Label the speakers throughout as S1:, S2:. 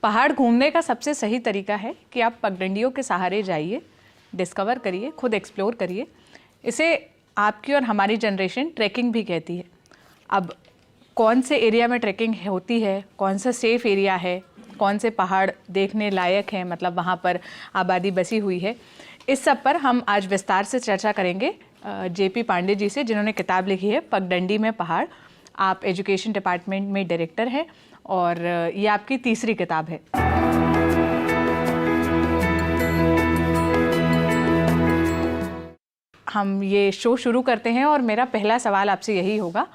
S1: पहाड़ घूमने का सबसे सही तरीका है कि आप पगडंडियों के सहारे जाइए, डिस्कवर करिए, खुद एक्सप्लोर करिए। इसे आपकी और हमारी जनरेशन ट्रैकिंग भी कहती है। अब कौन से एरिया में ट्रैकिंग होती है, कौन सा सेफ़ एरिया है, कौन से पहाड़ देखने लायक हैं, मतलब वहाँ पर आबादी बसी हुई है, इस सब पर हम आज विस्तार से चर्चा करेंगे जेपी पांडे जी से, जिन्होंने किताब लिखी है पगडंडी में पहाड़। आप एजुकेशन डिपार्टमेंट में डायरेक्टर हैं और ये आपकी तीसरी किताब है। हम ये शो शुरू करते हैं और मेरा पहला सवाल आपसे यही होगा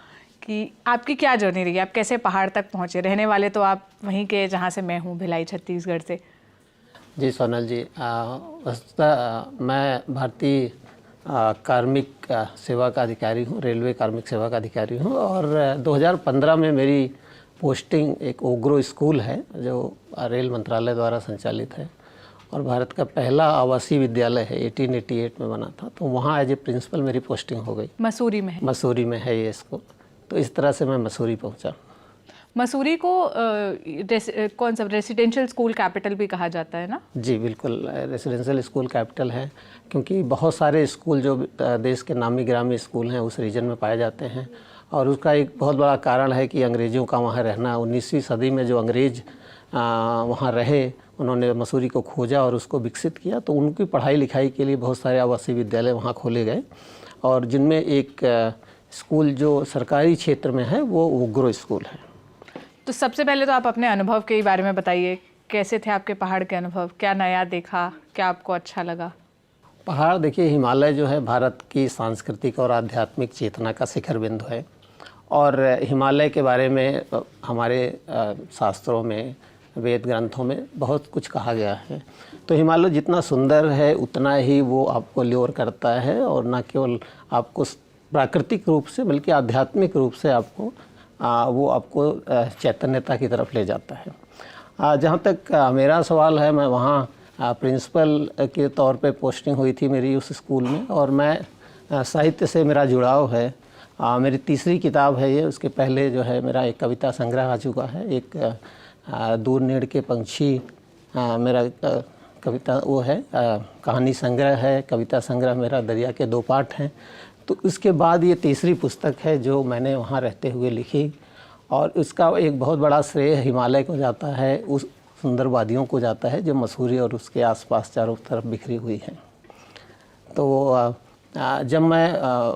S1: कि आपकी क्या जर्नी रही, आप कैसे पहाड़ तक पहुँचे? रहने वाले तो आप वहीं के जहाँ से मैं हूँ, भिलाई छत्तीसगढ़ से।
S2: जी सोनल जी, वस्तुतः मैं भारतीय कार्मिक सेवा का अधिकारी हूँ, रेलवे कार्मिक सेवा का अधिकारी हूँ और 2015 में मेरी पोस्टिंग एक ओग्रो स्कूल है जो रेल मंत्रालय द्वारा संचालित है और भारत का पहला आवासीय विद्यालय है, 1888 में बना था, तो वहाँ एज ए प्रिंसिपल मेरी पोस्टिंग हो गई।
S1: मसूरी में है? मसूरी
S2: में है ये स्कूल। तो इस तरह से मैं मसूरी पहुँचा।
S1: मसूरी को कौन सा रेसिडेंशियल स्कूल कैपिटल भी कहा जाता है ना?
S2: जी बिल्कुल, रेसिडेंशियल स्कूल कैपिटल है क्योंकि बहुत सारे स्कूल जो देश के नामी गिरामी स्कूल हैं उस रीजन में पाए जाते हैं और उसका एक बहुत बड़ा कारण है कि अंग्रेज़ों का वहाँ रहना। 19वीं सदी में जो अंग्रेज़ वहाँ रहे, उन्होंने मसूरी को खोजा और उसको विकसित किया, तो उनकी पढ़ाई लिखाई के लिए बहुत सारे आवासीय विद्यालय वहाँ खोले गए और जिनमें एक स्कूल जो सरकारी क्षेत्र में है वो ओग्रो स्कूल है।
S1: तो सबसे पहले तो आप अपने अनुभव के बारे में बताइए, कैसे थे आपके पहाड़ के अनुभव? क्या नया देखा, क्या आपको अच्छा लगा?
S2: पहाड़ देखिए, हिमालय जो है भारत की सांस्कृतिक और आध्यात्मिक चेतना का शिखर बिंदु है और हिमालय के बारे में हमारे शास्त्रों में, वेद ग्रंथों में बहुत कुछ कहा गया है। तो हिमालय जितना सुंदर है उतना ही वो आपको ल्योर करता है और न केवल आपको प्राकृतिक रूप से बल्कि आध्यात्मिक रूप से आपको वो आपको चैतन्यता की तरफ ले जाता है। जहाँ तक मेरा सवाल है, मैं वहाँ प्रिंसिपल के तौर पे पोस्टिंग हुई थी मेरी उस स्कूल में और मैं साहित्य से मेरा जुड़ाव है। मेरी तीसरी किताब है ये। उसके पहले जो है मेरा एक कविता संग्रह आ चुका है, एक दूर नीड़ के पंछी मेरा कविता वो है, कहानी संग्रह है, कविता संग्रह मेरा दरिया के दो पाठ हैं। तो उसके बाद ये तीसरी पुस्तक है जो मैंने वहाँ रहते हुए लिखी और उसका एक बहुत बड़ा श्रेय हिमालय को जाता है, उस सुंदर वादियों को जाता है जो मसूरी और उसके आसपास चारों तरफ बिखरी हुई हैं। तो जब मैं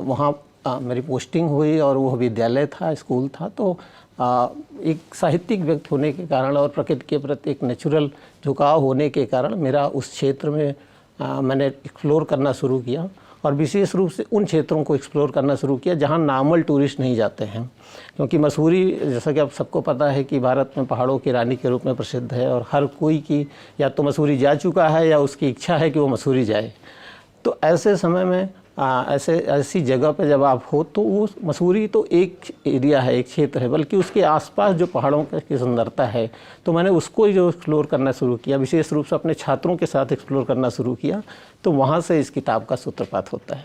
S2: वहाँ मेरी पोस्टिंग हुई और वो विद्यालय था, स्कूल था, तो एक साहित्यिक व्यक्ति होने के कारण और प्रकृति के प्रति एक नेचुरल झुकाव होने के कारण मेरा उस क्षेत्र में मैंने एक्सप्लोर करना शुरू किया और विशेष रूप से उन क्षेत्रों को एक्सप्लोर करना शुरू किया जहां नॉर्मल टूरिस्ट नहीं जाते हैं। क्योंकि मसूरी, जैसा कि आप सबको पता है कि भारत में पहाड़ों की रानी के रूप में प्रसिद्ध है और हर कोई की या तो मसूरी जा चुका है या उसकी इच्छा है कि वो मसूरी जाए। तो ऐसे समय में ऐसी जगह पे जब आप हो तो वो मसूरी तो एक एरिया है, एक क्षेत्र है, बल्कि उसके आसपास जो पहाड़ों की सुंदरता है, तो मैंने उसको जो एक्सप्लोर करना शुरू किया, विशेष रूप से अपने छात्रों के साथ एक्सप्लोर करना शुरू किया। तो वहाँ से इस किताब का सूत्रपात होता है।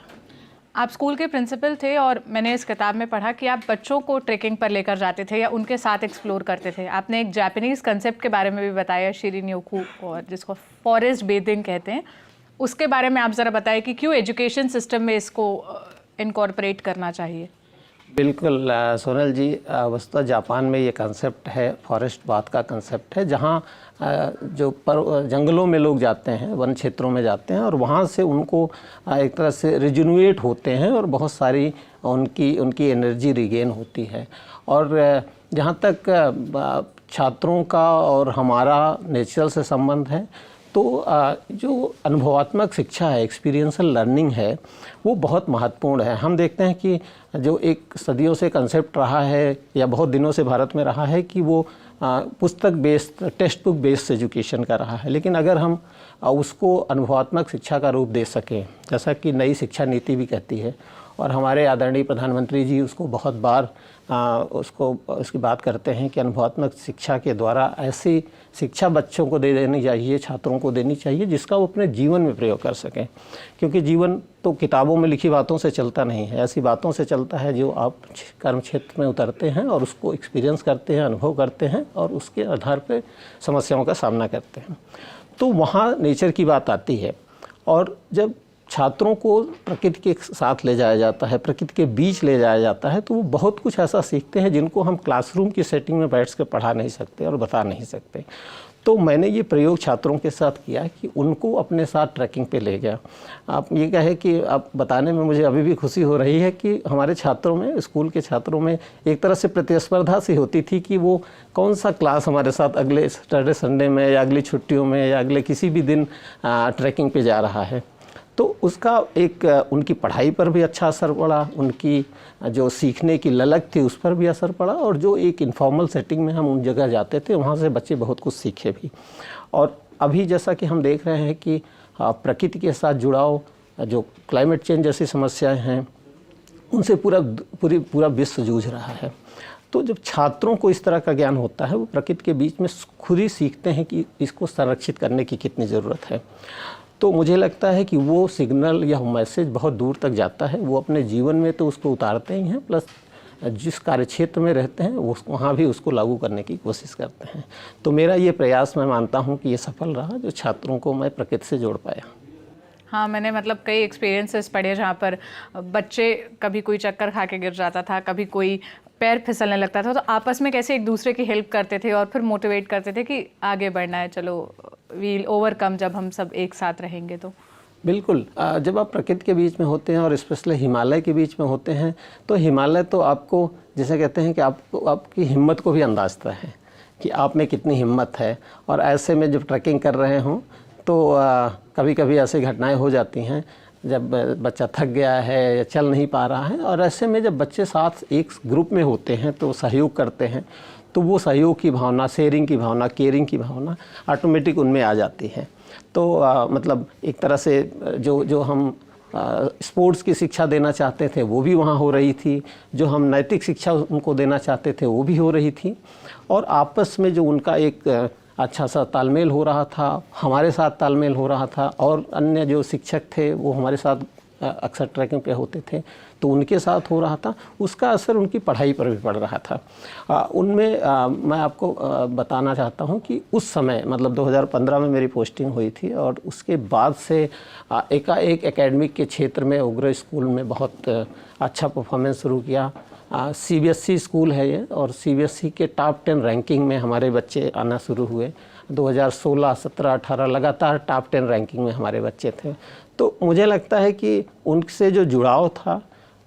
S1: आप स्कूल के प्रिंसिपल थे और मैंने इस किताब में पढ़ा कि आप बच्चों को ट्रेकिंग पर लेकर जाते थे या उनके साथ एक्सप्लोर करते थे। आपने एक जापानीज़ कंसेप्ट के बारे में भी बताया, शिरिन-योकू, और जिसको फॉरेस्ट बेथिंग कहते हैं। उसके बारे में आप ज़रा बताएं कि क्यों एजुकेशन सिस्टम में इसको इनकॉर्पोरेट करना चाहिए?
S2: बिल्कुल सोनल जी, वस्तुतः जापान में ये कंसेप्ट है, फॉरेस्ट बाथ का कंसेप्ट है, जहाँ जो जंगलों में लोग जाते हैं, वन क्षेत्रों में जाते हैं और वहाँ से उनको एक तरह से रिजुनवेट होते हैं और बहुत सारी उनकी एनर्जी रिगेन होती है। और जहाँ तक छात्रों का और हमारा नेचुरल से संबंध है, तो जो अनुभवात्मक शिक्षा है, एक्सपीरियंशियल लर्निंग है, वो बहुत महत्वपूर्ण है। हम देखते हैं कि जो एक सदियों से कंसेप्ट रहा है या बहुत दिनों से भारत में रहा है कि वो पुस्तक based, text book based education का रहा है, लेकिन अगर हम उसको अनुभवात्मक शिक्षा का रूप दे सकें, जैसा कि नई शिक्षा नीति भी कहती है, और हमारे आदरणीय प्रधानमंत्री जी उसको बहुत बार उसकी बात करते हैं कि अनुभवात्मक शिक्षा के द्वारा ऐसी शिक्षा बच्चों को दे देनी चाहिए, छात्रों को देनी चाहिए जिसका वो अपने जीवन में प्रयोग कर सकें, क्योंकि जीवन तो किताबों में लिखी बातों से चलता नहीं है, ऐसी बातों से चलता है जो आप कर्म क्षेत्र में उतरते हैं और उसको एक्सपीरियंस करते हैं, अनुभव करते हैं और उसके आधार पर समस्याओं का सामना करते हैं। तो वहाँ नेचर की बात आती है। और जब छात्रों को प्रकृति के साथ ले जाया जाता है, प्रकृति के बीच ले जाया जाता है, तो वो बहुत कुछ ऐसा सीखते हैं जिनको हम क्लासरूम की सेटिंग में बैठ कर पढ़ा नहीं सकते और बता नहीं सकते। तो मैंने ये प्रयोग छात्रों के साथ किया कि उनको अपने साथ ट्रैकिंग पे ले गया। आप ये कहें कि आप बताने में मुझे अभी भी खुशी हो रही है कि हमारे छात्रों में, स्कूल के छात्रों में एक तरह से प्रतिस्पर्धा सी होती थी कि वो कौन सा क्लास हमारे साथ अगले सैटरडे संडे में या अगली छुट्टियों में या अगले किसी भी दिन ट्रैकिंग पे जा रहा है। तो उसका एक उनकी पढ़ाई पर भी अच्छा असर पड़ा, उनकी जो सीखने की ललक थी उस पर भी असर पड़ा, और जो एक इनफॉर्मल सेटिंग में हम उन जगह जाते थे वहाँ से बच्चे बहुत कुछ सीखे भी। और अभी जैसा कि हम देख रहे हैं कि प्रकृति के साथ जुड़ाव, जो क्लाइमेट चेंज जैसी समस्याएं हैं उनसे पूरा विश्व जूझ रहा है। तो जब छात्रों को इस तरह का ज्ञान होता है वो प्रकृति के बीच में खुद ही सीखते हैं कि इसको संरक्षित करने की कितनी ज़रूरत है। तो मुझे लगता है कि वो सिग्नल या मैसेज बहुत दूर तक जाता है। वो अपने जीवन में तो उसको उतारते ही हैं, प्लस जिस कार्यक्षेत्र में रहते हैं वो वहाँ भी उसको लागू करने की कोशिश करते हैं। तो मेरा ये प्रयास, मैं मानता हूँ कि ये सफल रहा, जो छात्रों को मैं प्रकृति से जोड़ पाया।
S1: हाँ, मैंने मतलब कई एक्सपीरियंसेस पढ़े जहाँ पर बच्चे कभी कोई चक्कर खा के गिर जाता था, कभी कोई पैर फिसलने लगता था, तो आपस में कैसे एक दूसरे की हेल्प करते थे और फिर मोटिवेट करते थे कि आगे बढ़ना है, चलो वील ओवरकम जब हम सब एक साथ रहेंगे। तो
S2: बिल्कुल, जब आप प्रकृति के बीच में होते हैं और स्पेशली हिमालय के बीच में होते हैं तो हिमालय तो आपको, जैसे कहते हैं कि आपको आपकी हिम्मत को भी अंदाजता है कि आप में कितनी हिम्मत है। और ऐसे में जब ट्रैकिंग कर रहे हों तो कभी कभी ऐसी घटनाएं हो जाती हैं जब बच्चा थक गया है या चल नहीं पा रहा है, और ऐसे में जब बच्चे साथ एक ग्रुप में होते हैं तो सहयोग करते हैं, तो वो सहयोग की भावना, शेयरिंग की भावना, केयरिंग की भावना ऑटोमेटिक उनमें आ जाती है। तो मतलब एक तरह से जो हम स्पोर्ट्स की शिक्षा देना चाहते थे वो भी वहाँ हो रही थी, जो हम नैतिक शिक्षा उनको देना चाहते थे वो भी हो रही थी, और आपस में जो उनका एक अच्छा सा तालमेल हो रहा था, हमारे साथ तालमेल हो रहा था, और अन्य जो शिक्षक थे वो हमारे साथ अक्सर ट्रैकिंग पे होते थे तो उनके साथ हो रहा था, उसका असर उनकी पढ़ाई पर भी पड़ रहा था। उनमें मैं आपको बताना चाहता हूं कि उस समय मतलब 2015 में मेरी पोस्टिंग हुई थी, और उसके बाद से एकाएक एकेडमिक के क्षेत्र में उग्र स्कूल में बहुत अच्छा परफॉर्मेंस शुरू किया। CBSE स्कूल है ये, और CBSE के टॉप 10 रैंकिंग में हमारे बच्चे आना शुरू हुए। 2016, 17, 18 लगातार टॉप 10 रैंकिंग में हमारे बच्चे थे। तो मुझे लगता है कि उनसे जो जुड़ाव था,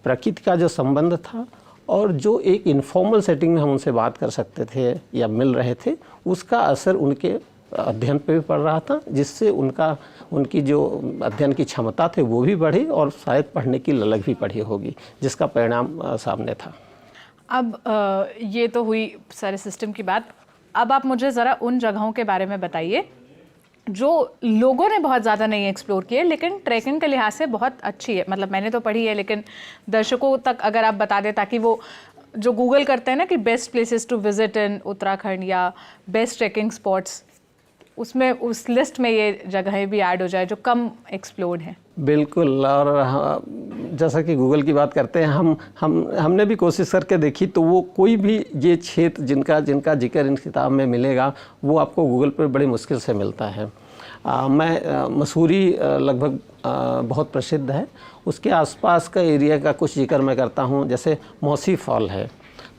S2: प्रकृति का जो संबंध था, और जो एक इनफॉर्मल सेटिंग में हम उनसे बात कर सकते थे या मिल रहे थे, उसका असर उनके अध्ययन पे भी पड़ रहा था, जिससे उनकी जो अध्ययन की क्षमता थे वो भी बढ़ी, और शायद पढ़ने की ललक भी बढ़ी होगी, जिसका परिणाम सामने था।
S1: अब ये तो हुई सारे सिस्टम की बात। अब आप मुझे ज़रा उन जगहों के बारे में बताइए जो लोगों ने बहुत ज़्यादा नहीं एक्सप्लोर किए, लेकिन ट्रैकिंग के लिहाज से बहुत अच्छी है। मतलब मैंने तो पढ़ी है, लेकिन दर्शकों तक अगर आप बता दें, ताकि वो जो गूगल करते हैं ना कि best places to visit in Uttarakhand या बेस्ट ट्रैकिंग स्पॉट्स, उसमें उस लिस्ट में ये जगहें भी ऐड हो जाए जो कम एक्सप्लोर्ड हैं।
S2: बिल्कुल, और जैसा कि गूगल की बात करते हैं, हमने भी कोशिश करके देखी, तो वो कोई भी ये क्षेत्र जिनका जिक्र इन किताब में मिलेगा वो आपको गूगल पर बड़ी मुश्किल से मिलता है। मसूरी लगभग बहुत प्रसिद्ध है, उसके आसपास का एरिया का कुछ जिक्र मैं करता हूँ। जैसे मौसी फॉल है,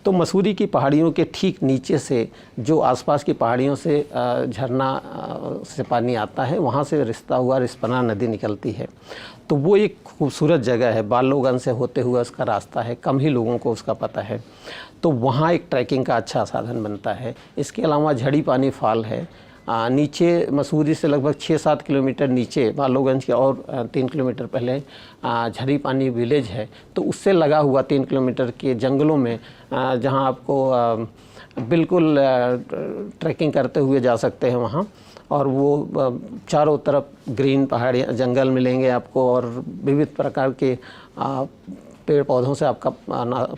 S2: तो मसूरी की पहाड़ियों के ठीक नीचे से जो आसपास की पहाड़ियों से झरना से पानी आता है, वहाँ से रिश्ता हुआ रिस्पना नदी निकलती है। तो वो एक खूबसूरत जगह है, बालोगंज से होते हुए उसका रास्ता है, कम ही लोगों को उसका पता है। तो वहाँ एक ट्रैकिंग का अच्छा साधन बनता है। इसके अलावा झड़ी पानी फॉल है, नीचे मसूरी से लगभग 6-7 किलोमीटर नीचे बालोगंज के और 3 किलोमीटर पहले झड़ी पानी विलेज है। तो उससे लगा हुआ 3 किलोमीटर के जंगलों में जहां आपको बिल्कुल ट्रैकिंग करते हुए जा सकते हैं वहां, और वो चारों तरफ ग्रीन पहाड़ी जंगल मिलेंगे आपको, और विविध प्रकार के पेड़ पौधों से आपका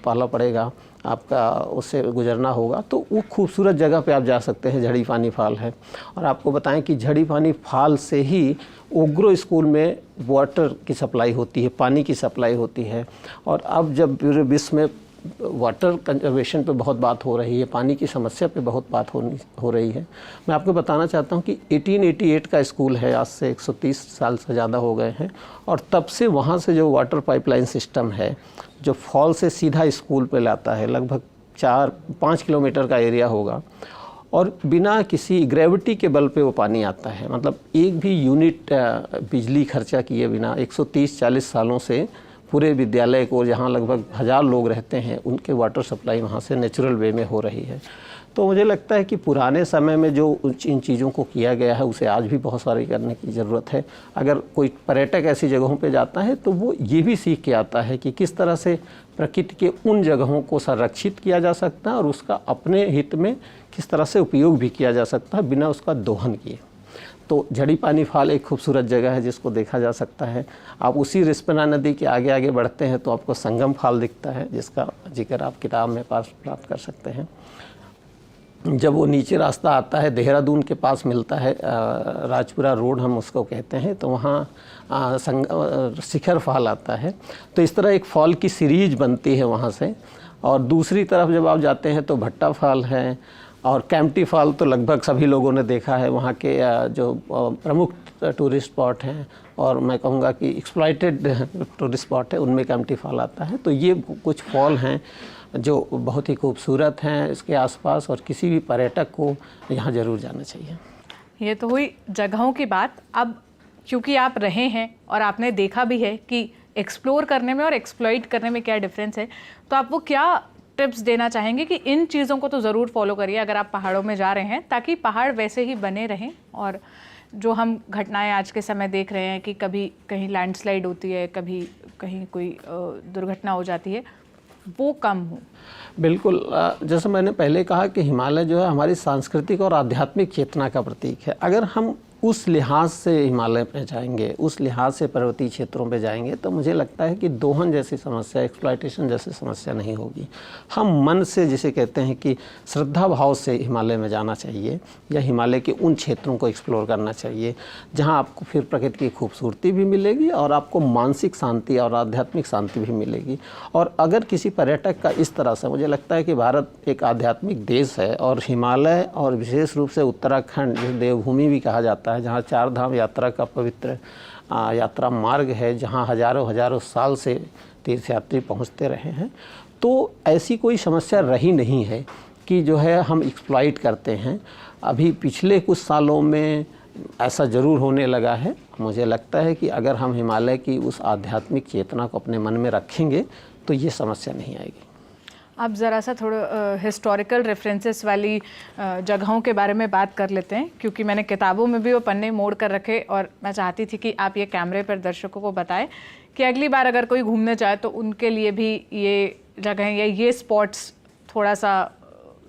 S2: पाला पड़ेगा, आपका उससे गुजरना होगा, तो वो खूबसूरत जगह पे आप जा सकते हैं। झड़ी पानी फॉल है। और आपको बताएं कि झड़ी पानी फॉल से ही ओग्रो स्कूल में वाटर की सप्लाई होती है, पानी की सप्लाई होती है। और अब जब पूरे विश्व में वाटर कंजर्वेशन पे बहुत बात हो रही है, पानी की समस्या पे बहुत बात हो रही है, मैं आपको बताना चाहता हूँ कि 1888 का स्कूल है, आज से 130 साल से ज़्यादा हो गए हैं। और तब से वहाँ से जो वाटर पाइपलाइन सिस्टम है, जो फॉल से सीधा स्कूल पे लाता है, लगभग 4-5 किलोमीटर का एरिया होगा, और बिना किसी ग्रेविटी के बल पे वो पानी आता है। मतलब एक भी यूनिट बिजली खर्चा किए बिना 130-40 सालों से पूरे विद्यालय को, जहाँ लगभग 1000 लोग रहते हैं, उनके वाटर सप्लाई वहाँ से नेचुरल वे में हो रही है। तो मुझे लगता है कि पुराने समय में जो इन चीज़ों को किया गया है, उसे आज भी बहुत सारी करने की ज़रूरत है। अगर कोई पर्यटक ऐसी जगहों पे जाता है तो वो ये भी सीख के आता है कि किस तरह से प्रकृति के उन जगहों को संरक्षित किया जा सकता है और उसका अपने हित में किस तरह से उपयोग भी किया जा सकता है बिना उसका दोहन किए। तो झड़ी पानी फॉल एक खूबसूरत जगह है जिसको देखा जा सकता है। आप उसी रिस्पना नदी के आगे आगे बढ़ते हैं तो आपको संगम फॉल दिखता है, जिसका जिक्र आप किताब में प्राप्त कर सकते हैं। जब वो नीचे रास्ता आता है, देहरादून के पास मिलता है, राजपुरा रोड हम उसको कहते हैं, तो वहाँ शिखर फॉल आता है। तो इस तरह एक फॉल की सीरीज बनती है वहाँ से। और दूसरी तरफ जब आप जाते हैं तो भट्टा फॉल है, और कैंपटी फॉल तो लगभग सभी लोगों ने देखा है। वहाँ के जो प्रमुख टूरिस्ट स्पॉट हैं, और मैं कहूँगा कि एक्सप्लॉइटेड टूरिस्ट स्पॉट है, उनमें कैंपटी फॉल आता है। तो ये कुछ फॉल हैं जो बहुत ही खूबसूरत हैं इसके आसपास, और किसी भी पर्यटक को यहाँ ज़रूर जाना चाहिए।
S1: ये तो हुई जगहों की बात। अब क्योंकि आप रहे हैं और आपने देखा भी है कि एक्सप्लोर करने में और एक्सप्लॉइट करने में क्या डिफरेंस है, तो आप वो क्या टिप्स देना चाहेंगे कि इन चीज़ों को तो ज़रूर फॉलो करिए अगर आप पहाड़ों में जा रहे हैं, ताकि पहाड़ वैसे ही बने रहें और जो हम घटनाएं आज के समय देख रहे हैं कि कभी कहीं लैंडस्लाइड होती है, कभी कहीं कोई दुर्घटना हो जाती है, वो कम हो।
S2: बिल्कुल, जैसे मैंने पहले कहा कि हिमालय जो है हमारी सांस्कृतिक और आध्यात्मिक चेतना का प्रतीक है। अगर हम उस लिहाज से हिमालय पे जाएंगे, उस लिहाज से पर्वतीय क्षेत्रों पे जाएंगे, तो मुझे लगता है कि दोहन जैसी समस्या, एक्सप्लॉयटेशन जैसी समस्या नहीं होगी। हम मन से, जिसे कहते हैं कि श्रद्धा भाव से हिमालय में जाना चाहिए, या हिमालय के उन क्षेत्रों को एक्सप्लोर करना चाहिए जहाँ आपको फिर प्रकृति की खूबसूरती भी मिलेगी और आपको मानसिक शांति और आध्यात्मिक शांति भी मिलेगी। और अगर किसी पर्यटक का इस तरह से, मुझे लगता है कि भारत एक आध्यात्मिक देश है, और हिमालय और विशेष रूप से उत्तराखंड, जिसे देवभूमि भी कहा जाता है, जहाँ 4 धाम यात्रा का पवित्र यात्रा मार्ग है, जहाँ हजारों साल से तीर्थयात्री पहुँचते रहे हैं, तो ऐसी कोई समस्या रही नहीं है कि जो है हम एक्सप्लॉइट करते हैं। अभी पिछले कुछ सालों में ऐसा ज़रूर होने लगा है। मुझे लगता है कि अगर हम हिमालय की उस आध्यात्मिक चेतना को अपने मन में रखेंगे तो ये समस्या नहीं आएगी।
S1: अब ज़रा सा थोड़ा हिस्टोरिकल रेफरेंसेस वाली जगहों के बारे में बात कर लेते हैं, क्योंकि मैंने किताबों में भी वो पन्ने मोड़ कर रखे, और मैं चाहती थी कि आप ये कैमरे पर दर्शकों को बताएं कि अगली बार अगर कोई घूमने जाए तो उनके लिए भी ये जगहें या ये स्पॉट्स थोड़ा सा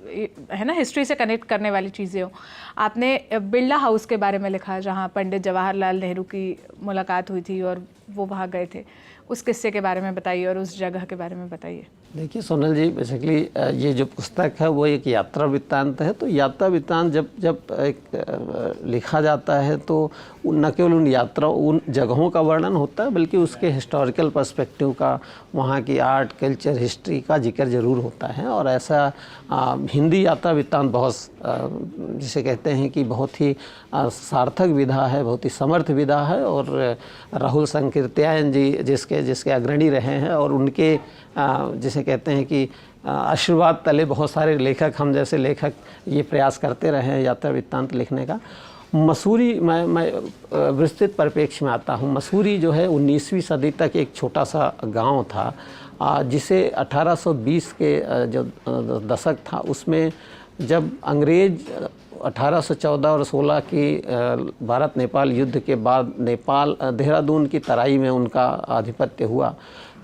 S1: है ना, हिस्ट्री से कनेक्ट करने वाली चीज़ें हो। आपने बिरला हाउस के बारे में लिखा, जहाँ पंडित जवाहरलाल नेहरू की मुलाकात हुई थी और वो वहाँ गए थे। उस किस्से के बारे में बताइए और उस जगह के बारे में बताइए।
S2: देखिए सोनल जी, बेसिकली ये जो पुस्तक है वो एक यात्रा वृत्तांत है। तो यात्रा वृत्तांत जब एक लिखा जाता है तो न केवल उन यात्रा, उन जगहों का वर्णन होता है, बल्कि उसके हिस्टोरिकल पर्सपेक्टिव का, वहाँ की आर्ट, कल्चर, हिस्ट्री का जिक्र ज़रूर होता है। और ऐसा हिंदी यात्रा वृत्तांत बहुत, जिसे कहते हैं कि बहुत ही सार्थक विधा है, बहुत ही समर्थ विधा है। और राहुल संकीर्त्यायन जी जिसके अग्रणी रहे हैं, और उनके जिसे कहते हैं कि आशीर्वाद तले बहुत सारे लेखक, हम जैसे लेखक, ये प्रयास करते रहे हैं यात्रा वृत्तांत लिखने का। मसूरी, मैं विस्तृत परिप्रेक्ष्य में आता हूँ। मसूरी जो है 19वीं सदी तक एक छोटा सा गांव था, जिसे 1820 के जो दशक था, उसमें जब अंग्रेज 1814 और 16 की भारत नेपाल युद्ध के बाद नेपाल, देहरादून की तराई में उनका आधिपत्य हुआ,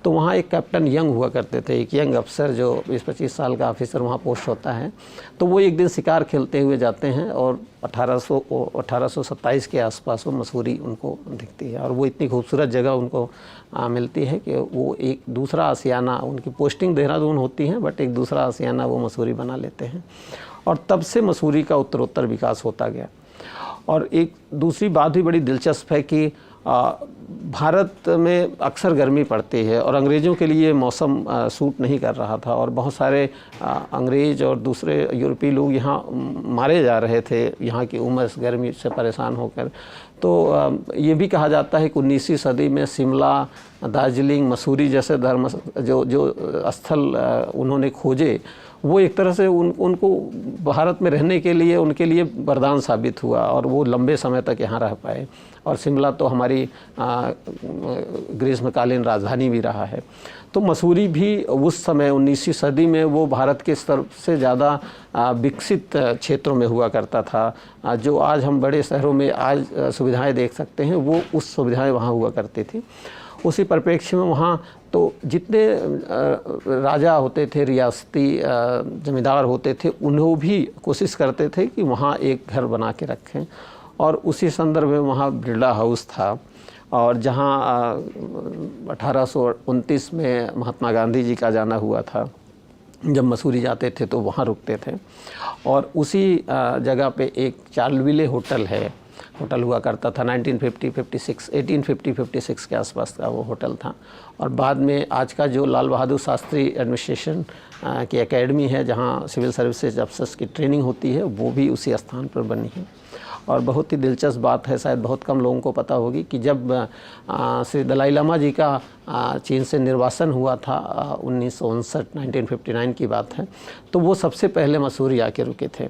S2: तो वहाँ एक कैप्टन यंग हुआ करते थे, एक यंग अफसर जो 20-25 साल का ऑफिसर वहाँ पोस्ट होता है। तो वो एक दिन शिकार खेलते हुए जाते हैं और 1827 के आसपास वो मसूरी उनको दिखती है, और वो इतनी खूबसूरत जगह उनको मिलती है कि वो एक दूसरा आशियाना, उनकी पोस्टिंग देहरादून होती है बट एक दूसरा आशियाना वो मसूरी बना लेते हैं, और तब से मसूरी का उत्तरोत्तर विकास होता गया। और एक दूसरी बात भी बड़ी दिलचस्प है कि भारत में अक्सर गर्मी पड़ती है और अंग्रेज़ों के लिए मौसम सूट नहीं कर रहा था, और बहुत सारे अंग्रेज़ और दूसरे यूरोपीय लोग यहाँ मारे जा रहे थे यहाँ की उमस गर्मी से परेशान होकर। तो ये भी कहा जाता है कि 19वीं सदी में शिमला, दार्जिलिंग, मसूरी जैसे धर्म जो स्थल उन्होंने खोजे, वो एक तरह से उनको भारत में रहने के लिए उनके लिए वरदान साबित हुआ, और वो लंबे समय तक यहाँ रह पाए। और शिमला तो हमारी ग्रीष्मकालीन राजधानी भी रहा है। तो मसूरी भी उस समय 19वीं सदी में वो भारत के सबसे ज़्यादा विकसित क्षेत्रों में हुआ करता था। जो आज हम बड़े शहरों में आज सुविधाएं देख सकते हैं, वो उस सुविधाएं वहाँ हुआ करती थी। उसी परिप्रेक्ष्य में वहाँ तो जितने राजा होते थे, रियासती जमींदार होते थे, उन्हों भी कोशिश करते थे कि वहाँ एक घर बना के रखें, और उसी संदर्भ में वहाँ बिरला हाउस था, और जहाँ 1829 में महात्मा गांधी जी का जाना हुआ था। जब मसूरी जाते थे तो वहाँ रुकते थे, और उसी जगह पे एक चार्लविले होटल है, होटल हुआ करता था। 1850-56 के आसपास का वो होटल था। और बाद में आज का जो लाल बहादुर शास्त्री एडमिनिस्ट्रेशन की एकेडमी है, जहाँ सिविल सर्विसेज अफसर्स की ट्रेनिंग होती है, वो भी उसी स्थान पर बनी है। और बहुत ही दिलचस्प बात है, शायद बहुत कम लोगों को पता होगी कि जब श्री दलाई लामा जी का चीन से निर्वासन हुआ था 1959 की बात है, तो वो सबसे पहले मसूरी आके रुके थे।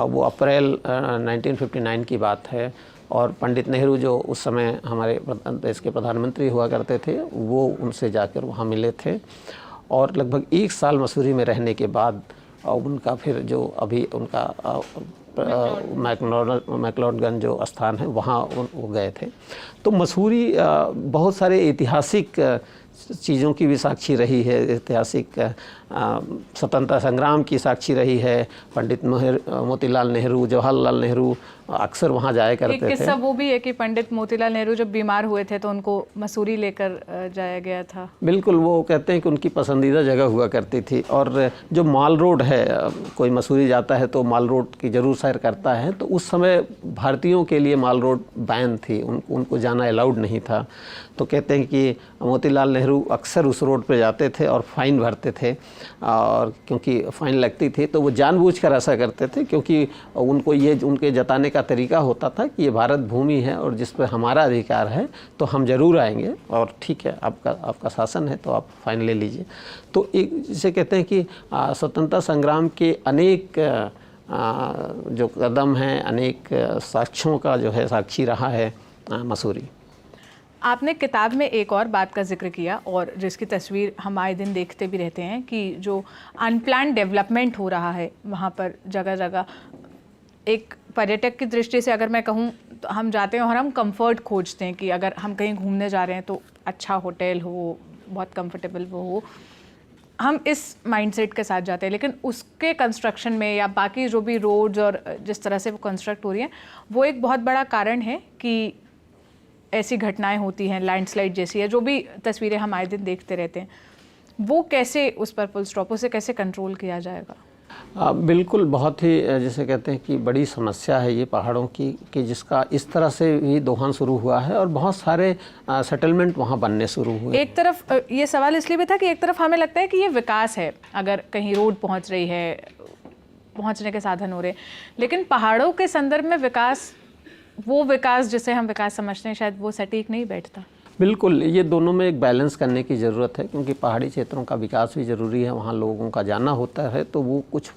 S2: वो अप्रैल 1959 की बात है। और पंडित नेहरू जो उस समय हमारे देश के प्रधानमंत्री हुआ करते थे, वो उनसे जाकर वहाँ मिले थे, और लगभग 1 साल मसूरी में रहने के बाद उनका फिर जो अभी उनका मैक्लोडगंज जो स्थान है, वहाँ वो गए थे। तो मसूरी बहुत सारे ऐतिहासिक चीज़ों की भी साक्षी रही है, ऐतिहासिक स्वतंत्रता संग्राम की साक्षी रही है। पंडित मोतीलाल नेहरू, जवाहरलाल नेहरू अक्सर वहाँ जाया करते थे।
S1: एक किस्सा वो भी है कि पंडित मोतीलाल नेहरू जब बीमार हुए थे तो उनको मसूरी लेकर जाया गया था।
S2: बिल्कुल, वो कहते हैं कि उनकी पसंदीदा जगह हुआ करती थी। और जो माल रोड है, कोई मसूरी जाता है तो माल रोड की ज़रूर सैर करता है, तो उस समय भारतीयों के लिए माल रोड बैन थी, उनको जाना अलाउड नहीं था। तो कहते हैं कि मोतीलाल नेहरू अक्सर उस रोड पे जाते थे और फ़ाइन भरते थे, और क्योंकि फ़ाइन लगती थी तो वो जानबूझकर ऐसा करते थे, क्योंकि उनको ये उनके जताने का तरीका होता था कि ये भारत भूमि है और जिस पर हमारा अधिकार है तो हम ज़रूर आएंगे, और ठीक है, आपका शासन है तो आप फ़ाइन ले लीजिए। तो एक जिसे कहते हैं कि स्वतंत्रता संग्राम के अनेक जो कदम हैं, अनेक साक्ष्यों का जो है साक्षी रहा है मसूरी।
S1: आपने किताब में एक और बात का जिक्र किया, और जिसकी तस्वीर हम आए दिन देखते भी रहते हैं, कि जो अनप्लान डेवलपमेंट हो रहा है वहाँ पर जगह जगह। एक पर्यटक की दृष्टि से अगर मैं कहूँ तो हम जाते हैं और हम कंफर्ट खोजते हैं कि अगर हम कहीं घूमने जा रहे हैं तो अच्छा होटल हो, बहुत कंफर्टेबल वो हो, हम इस माइंडसेट के साथ जाते हैं। लेकिन उसके कंस्ट्रक्शन में या बाकी जो भी रोड्स और जिस तरह से वो कंस्ट्रक्ट हो रही हैं, वो एक बहुत बड़ा कारण है कि ऐसी घटनाएं होती हैं, लैंडस्लाइड जैसी है, जो भी तस्वीरें हम आए दिन देखते रहते हैं। वो कैसे उस पर फुल स्टॉप, उसे कैसे कंट्रोल किया जाएगा?
S2: बिल्कुल, बहुत ही जिसे कहते हैं कि बड़ी समस्या है ये पहाड़ों की, कि जिसका इस तरह से ही दोहन शुरू हुआ है और बहुत सारे सेटलमेंट वहाँ बनने शुरू हुए।
S1: एक तरफ ये सवाल इसलिए भी था कि एक तरफ हमें लगता है कि ये विकास है, अगर कहीं रोड पहुँच रही है, पहुँचने के साधन हो रहे, लेकिन पहाड़ों के संदर्भ में विकास, वो विकास जिसे हम विकास समझते हैं, शायद वो सटीक नहीं बैठता।
S2: बिल्कुल, ये दोनों में एक बैलेंस करने की ज़रूरत है, क्योंकि पहाड़ी क्षेत्रों का विकास भी ज़रूरी है, वहाँ लोगों का जाना होता है, तो वो कुछ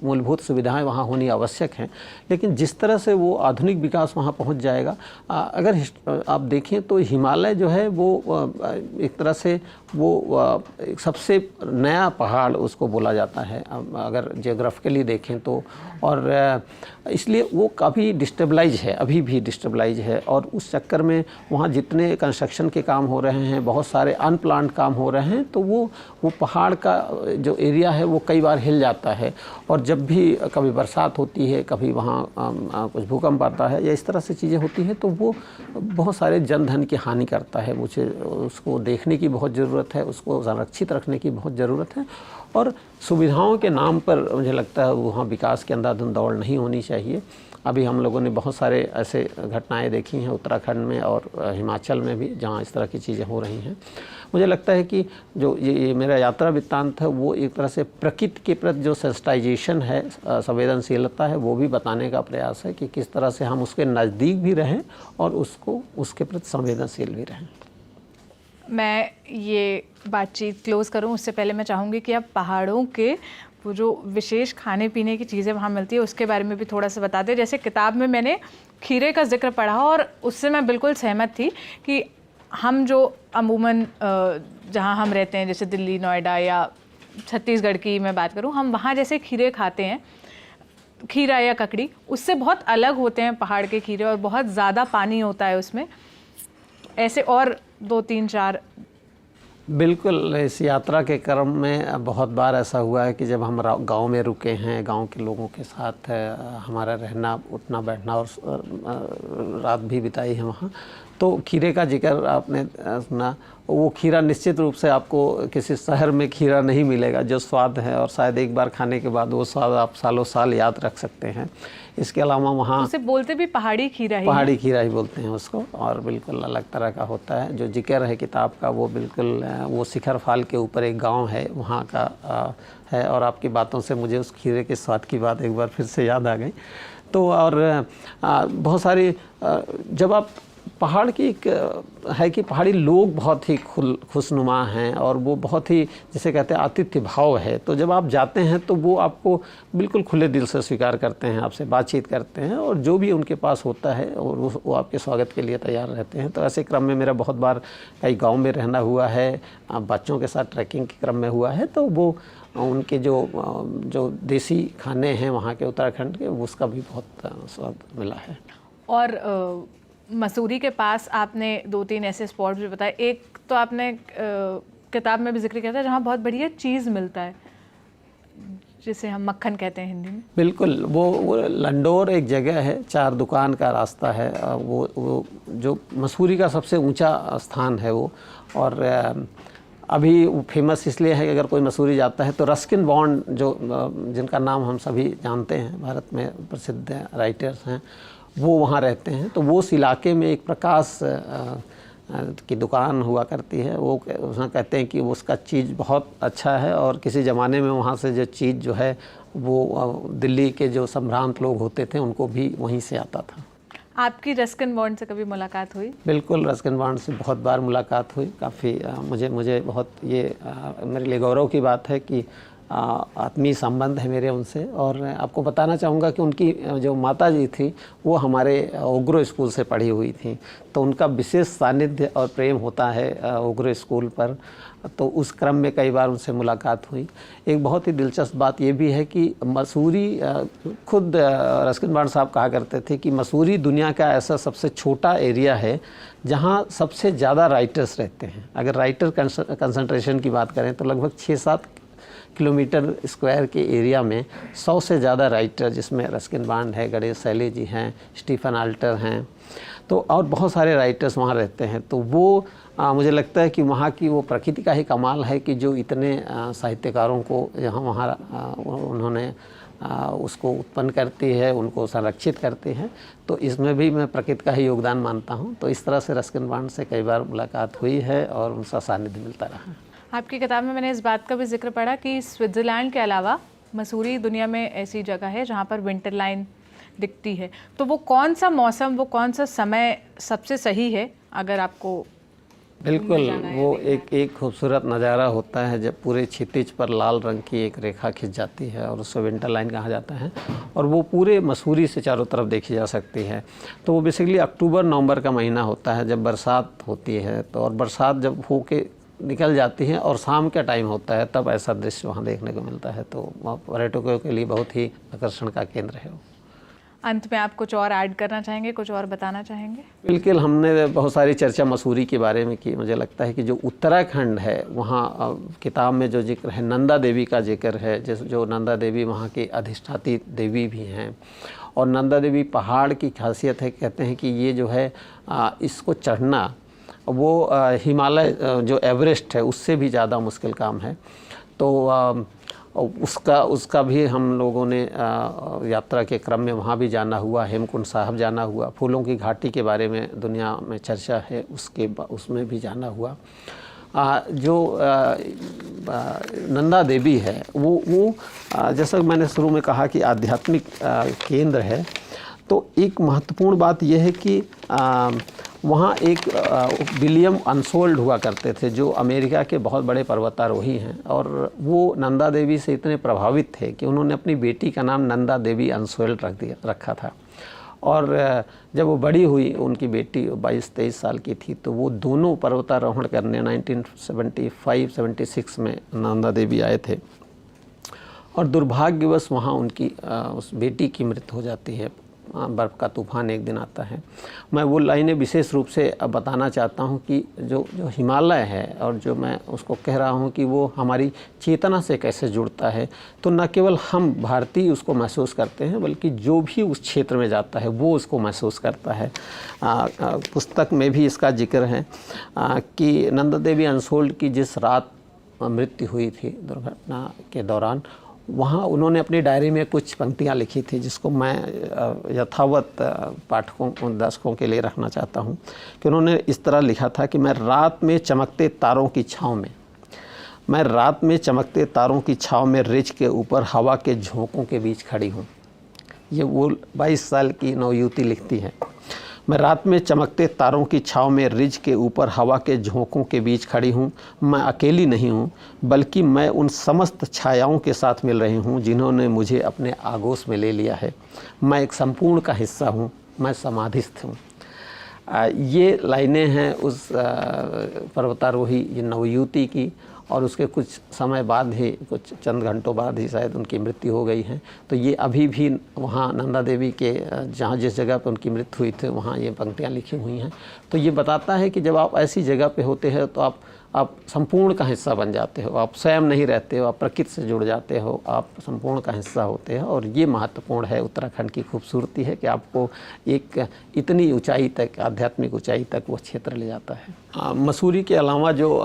S2: मूलभूत सुविधाएं वहाँ होनी आवश्यक हैं। लेकिन जिस तरह से वो आधुनिक विकास वहाँ पहुँच जाएगा, अगर आप देखें तो हिमालय जो है वो एक तरह से वो सबसे नया पहाड़ उसको बोला जाता है, अगर जियोग्राफिकली देखें तो। और इसलिए वो काफ़ी डिस्टेबलाइज है, अभी भी डिस्टेबलाइज है, और उस चक्कर में वहाँ जितने कंस्ट्रक्शन कंस्ट्रक्शन के काम हो रहे हैं, बहुत सारे अनप्लान्ड काम हो रहे हैं, तो वो पहाड़ का जो एरिया है वो कई बार हिल जाता है। और जब भी कभी बरसात होती है, कभी वहाँ कुछ भूकंप आता है या इस तरह से चीज़ें होती हैं, तो वो बहुत सारे जन धन की हानि करता है। मुझे उसको देखने की बहुत ज़रूरत है, उसको संरक्षित रखने की बहुत ज़रूरत है। और सुविधाओं के नाम पर मुझे लगता है वहाँ विकास के अंधाधुंध दौड़ नहीं होनी चाहिए। अभी हम लोगों ने बहुत सारे ऐसे घटनाएं देखी हैं उत्तराखंड में और हिमाचल में भी, जहाँ इस तरह की चीज़ें हो रही हैं। मुझे लगता है कि जो ये मेरा यात्रा वृत्तांत है वो एक तरह से प्रकृति के प्रति जो सेंसिटाइजेशन है, संवेदनशीलता है, वो भी बताने का प्रयास है कि किस तरह से हम उसके नज़दीक भी रहें और उसके प्रति संवेदनशील भी रहें।
S1: मैं ये बातचीत क्लोज़ करूं उससे पहले मैं चाहूँगी कि आप पहाड़ों के वो जो विशेष खाने पीने की चीज़ें वहाँ मिलती है उसके बारे में भी थोड़ा सा बता दें। जैसे किताब में मैंने खीरे का जिक्र पढ़ा और उससे मैं बिल्कुल सहमत थी कि हम जो अमूमन जहाँ हम रहते हैं, जैसे दिल्ली, नोएडा या छत्तीसगढ़ की मैं बात करूँ, हम वहाँ जैसे खीरे खाते हैं, खीरा या ककड़ी, उससे बहुत अलग होते हैं पहाड़ के खीरे और बहुत ज़्यादा पानी होता है उसमें। ऐसे और 2-3-4
S2: बिल्कुल, इस यात्रा के क्रम में बहुत बार ऐसा हुआ है कि जब हम गांव में रुके हैं, गांव के लोगों के साथ हमारा रहना, उठना बैठना और रात भी बिताई है वहाँ, तो खीरे का जिक्र आपने सुना। वो खीरा निश्चित रूप से आपको किसी शहर में खीरा नहीं मिलेगा जो स्वाद है, और शायद एक बार खाने के बाद वो स्वाद आप सालों साल याद रख सकते हैं। इसके अलावा वहाँ
S1: उसे बोलते भी पहाड़ी खीरा ही,
S2: पहाड़ी खीरा ही बोलते हैं उसको, और बिल्कुल अलग तरह का होता है। जो जिक्र है किताब का वो बिल्कुल वो शिखर फाल के ऊपर एक गांव है वहाँ का है, और आपकी बातों से मुझे उस खीरे के स्वाद की बात एक बार फिर से याद आ गई। तो और बहुत सारी जब आप पहाड़ की एक है कि पहाड़ी लोग बहुत ही खुशनुमा हैं और वो बहुत ही, जिसे कहते हैं, आतिथ्य भाव है। तो जब आप जाते हैं तो वो आपको बिल्कुल खुले दिल से स्वीकार करते हैं, आपसे बातचीत करते हैं, और जो भी उनके पास होता है और वो आपके स्वागत के लिए तैयार रहते हैं। तो ऐसे क्रम में मेरा बहुत बार कई गाँव में रहना हुआ है, बच्चों के साथ ट्रैकिंग के क्रम में हुआ है। तो वो उनके जो देसी खाने हैं वहाँ के उत्तराखंड के, उसका भी बहुत स्वाद मिला है।
S1: और मसूरी के पास आपने 2-3 ऐसे स्पॉट भी बताए। एक तो आपने किताब में भी जिक्र किया था जहाँ बहुत बढ़िया चीज़ मिलता है, जिसे हम मक्खन कहते हैं हिंदी में।
S2: बिल्कुल, वो लंडोर एक जगह है, 4 दुकान का रास्ता है। वो जो मसूरी का सबसे ऊंचा स्थान है वो, और अभी वो फेमस इसलिए है कि अगर कोई मसूरी जाता है तो रस्किन बॉन्ड, जो जिनका नाम हम सभी जानते हैं, भारत में प्रसिद्ध राइटर्स हैं, वो वहाँ रहते हैं। तो वो उस इलाके में एक प्रकाश की दुकान हुआ करती है। वो उसमें कहते हैं कि उसका चीज़ बहुत अच्छा है, और किसी ज़माने में वहाँ से जो चीज़ जो है वो दिल्ली के जो संभ्रांत लोग होते थे उनको भी वहीं से आता था।
S1: आपकी रस्किन बॉन्ड से कभी मुलाकात हुई?
S2: बिल्कुल, रस्किन बॉन्ड से बहुत बार मुलाकात हुई। काफ़ी मुझे बहुत ये मेरे लिए गौरव की बात है कि आत्मीय संबंध है मेरे उनसे। और आपको बताना चाहूँगा कि उनकी जो माता जी थी वो हमारे ओग्रो स्कूल से पढ़ी हुई थी, तो उनका विशेष सानिध्य और प्रेम होता है ओग्रो स्कूल पर। तो उस क्रम में कई बार उनसे मुलाकात हुई। एक बहुत ही दिलचस्प बात ये भी है कि मसूरी, खुद रस्किन बॉन्ड साहब कहा करते थे कि मसूरी दुनिया का ऐसा सबसे छोटा एरिया है जहाँ सबसे ज़्यादा राइटर्स रहते हैं। अगर राइटर कंसंट्रेशन की बात करें तो लगभग 6-7 किलोमीटर स्क्वायर के एरिया में 100 से ज़्यादा राइटर, जिसमें रस्किन बॉन्ड है, गणेश शैली जी हैं, स्टीफन अल्टर हैं, तो और बहुत सारे राइटर्स वहाँ रहते हैं। तो वो मुझे लगता है कि वहाँ की वो प्रकृति का ही कमाल है कि जो इतने साहित्यकारों को यहाँ वहाँ उन्होंने उसको उत्पन्न करती है, उनको संरक्षित करती है। तो इसमें भी मैं प्रकृति का ही योगदान मानता हूँ। तो इस तरह से रस्किन बॉन्ड से कई बार मुलाकात हुई है और उनका सानिध्य मिलता रहा।
S1: आपकी किताब में मैंने इस बात का भी जिक्र पढ़ा कि स्विट्ज़रलैंड के अलावा मसूरी दुनिया में ऐसी जगह है जहाँ पर विंटर लाइन दिखती है। तो वो कौन सा मौसम, वो कौन सा समय सबसे सही है अगर आपको?
S2: बिल्कुल, वो एक खूबसूरत नज़ारा होता है जब पूरे क्षितिज पर लाल रंग की एक रेखा खिंच जाती है और उसको विंटर लाइन कहा जाता है, और वो पूरे मसूरी से चारों तरफ देखी जा सकती है। तो वो बेसिकली अक्टूबर-नवंबर का महीना होता है जब बरसात होती है। तो और बरसात जब हो के निकल जाती है और शाम का टाइम होता है, तब ऐसा दृश्य वहाँ देखने को मिलता है। तो पर्यटकों के लिए बहुत ही आकर्षण का केंद्र है वो।
S1: अंत में आप कुछ और ऐड करना चाहेंगे, कुछ और बताना चाहेंगे?
S2: बिल्कुल, हमने बहुत सारी चर्चा मसूरी के बारे में की। मुझे लगता है कि जो उत्तराखंड है वहाँ किताब में जो जिक्र है नंदा देवी का जिक्र है, जैसे जो नंदा देवी वहाँ की अधिष्ठात्री देवी भी हैं। और नंदा देवी पहाड़ की खासियत है, कहते हैं कि ये जो है इसको चढ़ना वो हिमालय जो एवरेस्ट है उससे भी ज़्यादा मुश्किल काम है। तो उसका भी हम लोगों ने यात्रा के क्रम में वहाँ भी जाना हुआ, हेमकुंड साहब जाना हुआ, फूलों की घाटी के बारे में दुनिया में चर्चा है उसमें भी जाना हुआ। जो नंदा देवी है वो जैसा मैंने शुरू में कहा कि आध्यात्मिक केंद्र है। तो एक महत्वपूर्ण बात यह है कि वहाँ एक विलियम अनसोल्ड हुआ करते थे जो अमेरिका के बहुत बड़े पर्वतारोही हैं, और वो नंदा देवी से इतने प्रभावित थे कि उन्होंने अपनी बेटी का नाम नंदा देवी अनसोल्ड रखा था। और जब वो बड़ी हुई, उनकी बेटी 22-23 साल की थी, तो वो दोनों पर्वतारोहण करने 1975-76 में नंदा देवी आए थे। और दुर्भाग्यवश वहाँ उनकी उस बेटी की मृत्यु हो जाती है। बर्फ़ का तूफ़ान एक दिन आता है। मैं वो लाइनें विशेष रूप से बताना चाहता हूँ कि जो हिमालय है और जो मैं उसको कह रहा हूँ कि वो हमारी चेतना से कैसे जुड़ता है, तो न केवल हम भारतीय उसको महसूस करते हैं बल्कि जो भी उस क्षेत्र में जाता है वो उसको महसूस करता है। पुस्तक में भी इसका जिक्र है कि नंदा देवी अनसोल्ड की जिस रात मृत्यु हुई थी दुर्घटना के दौरान, वहाँ उन्होंने अपनी डायरी में कुछ पंक्तियाँ लिखी थी जिसको मैं यथावत पाठकों दर्शकों के लिए रखना चाहता हूँ। कि उन्होंने इस तरह लिखा था कि मैं रात में चमकते तारों की छाँव में रिज के ऊपर हवा के झोंकों के बीच खड़ी हूँ। ये वो 22 साल की नवयुवती लिखती है। मैं रात में चमकते तारों की छाँव में रिज के ऊपर हवा के झोंकों के बीच खड़ी हूँ। मैं अकेली नहीं हूँ बल्कि मैं उन समस्त छायाओं के साथ मिल रही हूँ जिन्होंने मुझे अपने आगोश में ले लिया है। मैं एक संपूर्ण का हिस्सा हूँ, मैं समाधिस्थ हूँ। ये लाइनें हैं उस पर्वतारोही नवयुवती की, और उसके कुछ समय बाद ही, कुछ चंद घंटों बाद ही शायद उनकी मृत्यु हो गई है। तो ये अभी भी वहाँ नंदा देवी के जहाँ जिस जगह पर उनकी मृत्यु हुई थी वहाँ ये पंक्तियाँ लिखी हुई हैं। तो ये बताता है कि जब आप ऐसी जगह पे होते हैं तो आप संपूर्ण का हिस्सा बन जाते हो। आप स्वयं नहीं रहते हो, आप प्रकृति से जुड़ जाते हो, आप संपूर्ण का हिस्सा होते हो। और ये महत्वपूर्ण है, उत्तराखंड की खूबसूरती है कि आपको एक इतनी ऊंचाई तक, आध्यात्मिक ऊंचाई तक वो क्षेत्र ले जाता है। मसूरी के अलावा जो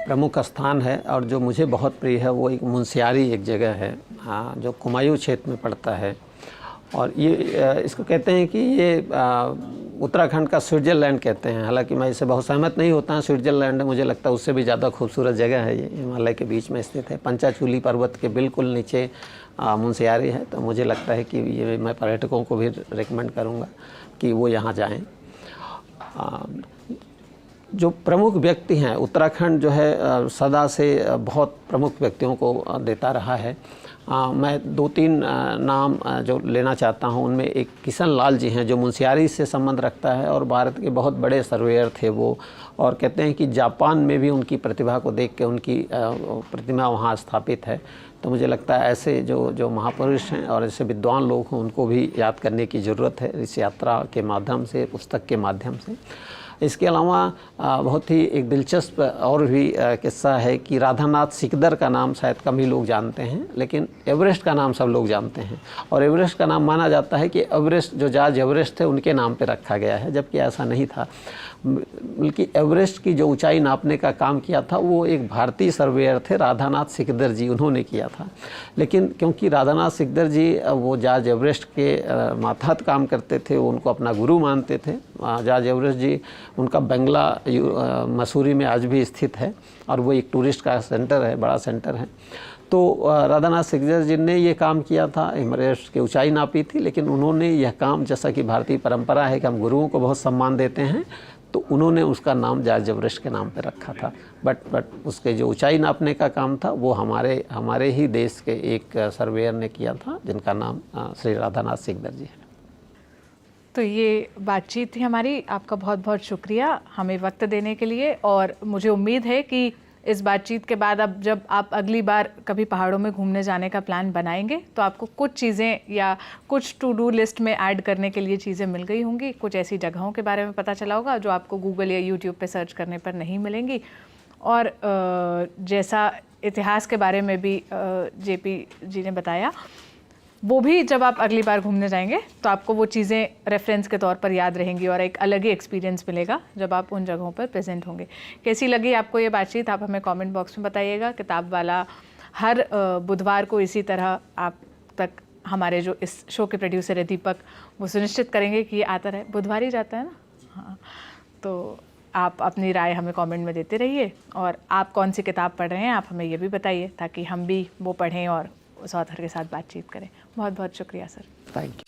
S2: प्रमुख स्थान है और जो मुझे बहुत प्रिय है वो एक मुनस्यारी एक जगह है जो कुमायूं क्षेत्र में पड़ता है। और ये इसको कहते हैं कि ये उत्तराखंड का स्विट्ज़रलैंड कहते हैं। हालांकि मैं इससे बहुत सहमत नहीं होता। स्विट्ज़रलैंड मुझे लगता है उससे भी ज़्यादा खूबसूरत जगह है। ये हिमालय के बीच में स्थित है, पंचाचूली पर्वत के बिल्कुल नीचे मुनस्यारी है। तो मुझे लगता है कि ये मैं पर्यटकों को भी रिकमेंड करूँगा कि वो यहाँ जाएँ। जो प्रमुख व्यक्ति हैं, उत्तराखंड जो है सदा से बहुत प्रमुख व्यक्तियों को देता रहा है। मैं 2-3 नाम जो लेना चाहता हूं, उनमें एक किशन लाल जी हैं जो मुनस्यारी से संबंध रखता है और भारत के बहुत बड़े सर्वेयर थे वो। और कहते हैं कि जापान में भी उनकी प्रतिभा को देख के उनकी प्रतिमा वहाँ स्थापित है। तो मुझे लगता है ऐसे जो महापुरुष हैं और ऐसे विद्वान लोग हैं उनको भी याद करने की ज़रूरत है इस यात्रा के माध्यम से, पुस्तक के माध्यम से। इसके अलावा बहुत ही एक दिलचस्प और भी किस्सा है कि राधानाथ सिकदर का नाम शायद कम ही लोग जानते हैं, लेकिन एवरेस्ट का नाम सब लोग जानते हैं। और एवरेस्ट का नाम माना जाता है कि एवरेस्ट जो जॉर्ज एवरेस्ट थे उनके नाम पे रखा गया है, जबकि ऐसा नहीं था। बल्कि एवरेस्ट की जो ऊंचाई नापने का काम किया था वो एक भारतीय सर्वेयर थे, राधानाथ सिकदर जी, उन्होंने किया था। लेकिन क्योंकि राधानाथ सिकदर जी वो जॉर्ज एवरेस्ट के मातहत काम करते थे, वो उनको अपना गुरु मानते थे। जॉर्ज एवरेस्ट जी, उनका बंगला मसूरी में आज भी स्थित है और वो एक टूरिस्ट का सेंटर है, बड़ा सेंटर है। तो राधानाथ सिकदर जी ने ये काम किया था, एवरेस्ट की ऊंचाई नापी थी। लेकिन उन्होंने यह काम, जैसा कि भारतीय परंपरा है कि हम गुरुओं को बहुत सम्मान देते हैं, तो उन्होंने उसका नाम जॉर्ज एवरेस्ट के नाम पर रखा था। बट उसके जो ऊंचाई नापने का काम था वो हमारे ही देश के एक सर्वेयर ने किया था, जिनका नाम श्री राधानाथ सिकदर जी है।
S1: तो ये बातचीत थी हमारी। आपका बहुत बहुत शुक्रिया हमें वक्त देने के लिए। और मुझे उम्मीद है कि इस बातचीत के बाद अब जब आप अगली बार कभी पहाड़ों में घूमने जाने का प्लान बनाएंगे तो आपको कुछ चीज़ें या कुछ टू डू लिस्ट में ऐड करने के लिए चीज़ें मिल गई होंगी, कुछ ऐसी जगहों के बारे में पता चला होगा जो आपको गूगल या यूट्यूब पे सर्च करने पर नहीं मिलेंगी। और जैसा इतिहास के बारे में भी जेपी जी ने बताया, वो भी जब आप अगली बार घूमने जाएंगे तो आपको वो चीज़ें रेफरेंस के तौर पर याद रहेंगी और एक अलग ही एक्सपीरियंस मिलेगा जब आप उन जगहों पर प्रेजेंट होंगे। कैसी लगी आपको ये बातचीत, आप हमें कमेंट बॉक्स में बताइएगा। किताब वाला हर बुधवार को इसी तरह आप तक हमारे जो इस शो के प्रोड्यूसर है दीपक, वो सुनिश्चित करेंगे कि ये आता रहे। बुधवार ही जाता है ना? हाँ, तो आप अपनी राय हमें कमेंट में देते रहिए और आप कौन सी किताब पढ़ रहे हैं आप हमें ये भी बताइए ताकि हम भी वो पढ़ें और उस ऑथर के साथ बातचीत करें। बहुत बहुत शुक्रिया सर।
S2: Thank you.